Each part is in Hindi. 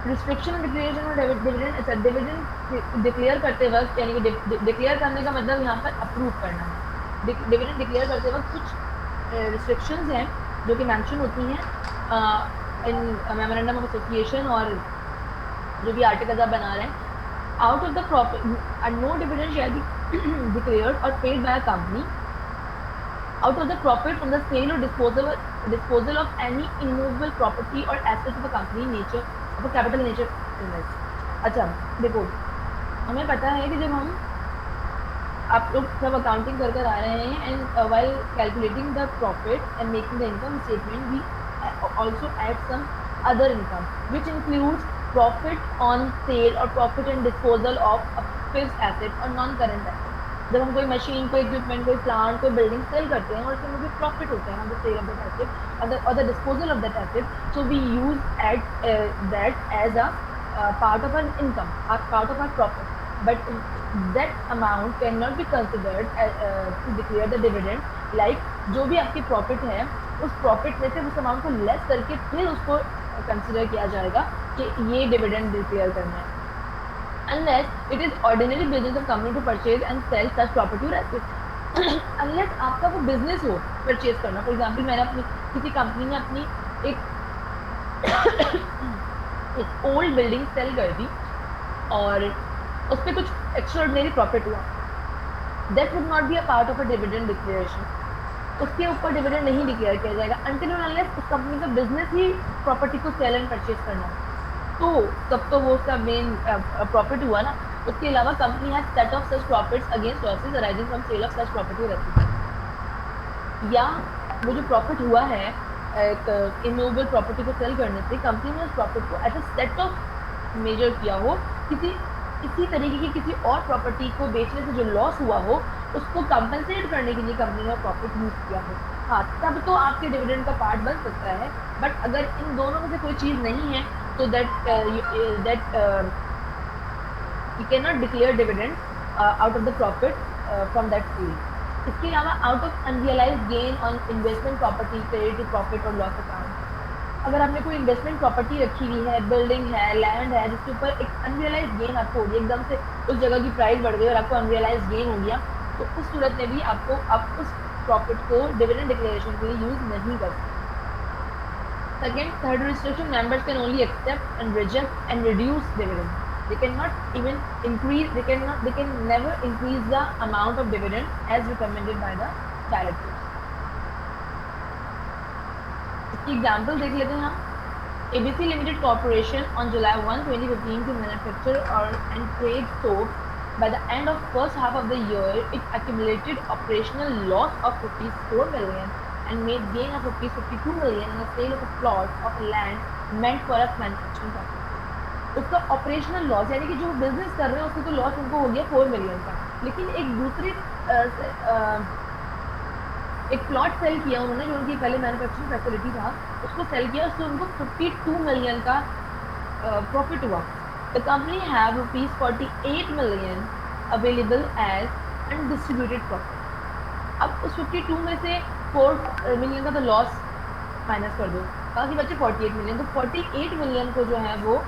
रिस्ट्रिक्शन डिक्लेरेशन और डिविडेंड डिक्लेयर करते वक्त, यानी कि डिक्लेयर करने का मतलब यहाँ पर अप्रूव करना है। डिविडेंड डिक्लेयर करते वक्त कुछ रिस्ट्रिक्शंस हैं जो कि मेंशन होती हैं इन मेमोरेंडम ऑफ एसोसिएशन और जो भी आर्टिकल्स आप बना रहे हैं। Out of the profit, no dividend share be declared और paid by a company out of the profit from the sale or disposal of any immovable property or assets of a company nature of a capital nature invest। अच्छा देखो, हमें पता है कि जब हम आप लोग सब अकाउंटिंग कर कर आ रहे हैं and while calculating the profit and making the income statement we also add some other income which includes profit on sale or profit and disposal of a fixed asset or non current asset। जब हम कोई मशीन, कोई इक्विपमेंट, कोई प्लांट, कोई बिल्डिंग सेल करते हैं और उसमें मुझे प्रॉफिट होता है on the sale of that asset और the disposal of that asset, so we use at that as a part of an income or part of our profit, but that amount cannot be considered to declare the dividend। like जो भी आपकी प्रॉफिट है उस प्रॉफिट में से उस अमाउंट को लेस करके फिर उसको कंसिडर किया जाएगा कि ये डिविडेंड डिक्लेयर करना है, unless it is ordinary business of company to purchase and sell such property or assets। unless आपका वो बिजनेस हो परचेज करना। फॉर एग्जाम्पल मैंने अपनी किसी कंपनी में अपनी एक एक ओल्ड बिल्डिंग सेल कर दी और उस पर कुछ एक्स्ट्राऑर्डिनरी प्रॉफिट हुआ, that would not be a part of a dividend declaration. उसके ऊपर डिविडेंड नहीं डिक्लेयर किया जाएगा अनटिल एंड अनलेस उस कंपनी का बिजनेस ही प्रॉपर्टी को सेल एंड परचेज करना है। तो तब तो वो उसका मेन प्रॉफिट हुआ ना। उसके अलावा company has set off such profits against losses arising from sale of such property और एसेट्स। या वो जो प्रॉफिट हुआ है एक इमूवेबल प्रॉपर्टी को सेल करने से, कंपनी ने उस प्रॉफिट को as a set off measure किया हो, किसी इसी तरीके की किसी और प्रॉपर्टी को बेचने से जो लॉस हुआ हो उसको कंपनसेट करने के लिए कंपनी ने प्रॉफिट यूज किया हो। हाँ, तब तो आपके डिविडेंड का पार्ट बन सकता है। बट अगर इन दोनों में से कोई चीज नहीं है तो that you cannot declare dividend out of the profit from that field। इसके अलावा out of unrealized gain on investment property credit to profit और लॉस अकाउंट। अगर आपने कोई इन्वेस्टमेंट प्रॉपर्टी रखी हुई है, बिल्डिंग है, लैंड है, जिसके ऊपर एक अनरियलाइज्ड गेन आपको हो गई, एकदम से उस जगह की प्राइस बढ़ गई और आपको अनरियलाइज्ड गेन हो गया, तो उस सूरत में भी आपको आप उस प्रॉफिट को डिविडेंड डिक्लेरेशन के लिए यूज नहीं कर सकते। Second, third restriction, members can only accept and reject and reduce dividend. They cannot even increase, they can never increase the amount of dividend as recommended by the directors। इसकी एग्जांपल देख लेते हैं हम। ABC Limited Corporation on July 1, 2015 to manufacture and trade soap। By the end of first half of the year, it accumulated operational loss of rupees 4 million and made gain of rupees 52 million on the sale of a plot of land meant for a manufacturing purpose। उसका ऑपरेशनल लॉस, यानी कि जो बिजनेस कर रहे हैं उसको तो लॉस उनको हो गया 4 मिलियन का, लेकिन एक दूसरी एक प्लॉट सेल किया उन्होंने जो उनकी पहले मैन्युफैक्चरिंग फैसिलिटी था, उसको सेल किया, उससे उनको 52 मिलियन का प्रॉफिट हुआ। The company have rupees 48 million available as undistributed profit. अब उस 52 में से 4 मिलियन का तो लॉस माइनस कर दो, बाकी बचे 48 मिलियन। तो 48 मिलियन को जो है वो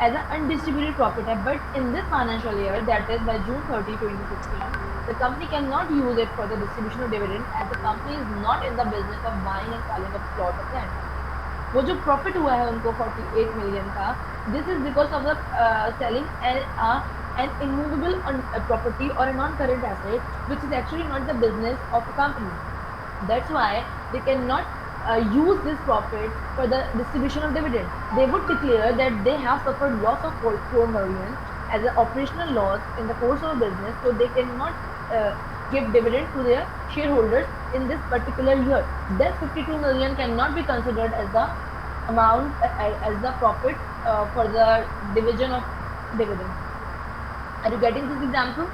as an undistributed profit है, but in this financial year, that is by June 30, 2016, the company cannot use it for the distribution of dividend as the company is not in the business of buying and selling a plot of land। वो जो प्रॉफिट हुआ है उनको 48 मिलियन का, this is because of the selling an immovable property or a non-current asset which is actually not the business of a company। That's why they cannot use this profit for the distribution of dividend। They would declare that they have suffered loss of 4 million as an operational loss in the course of a business, so they cannot give dividend to their shareholders in this particular year। That 52 million cannot be considered as the amount as the profit for the division of dividend। Are you getting this example?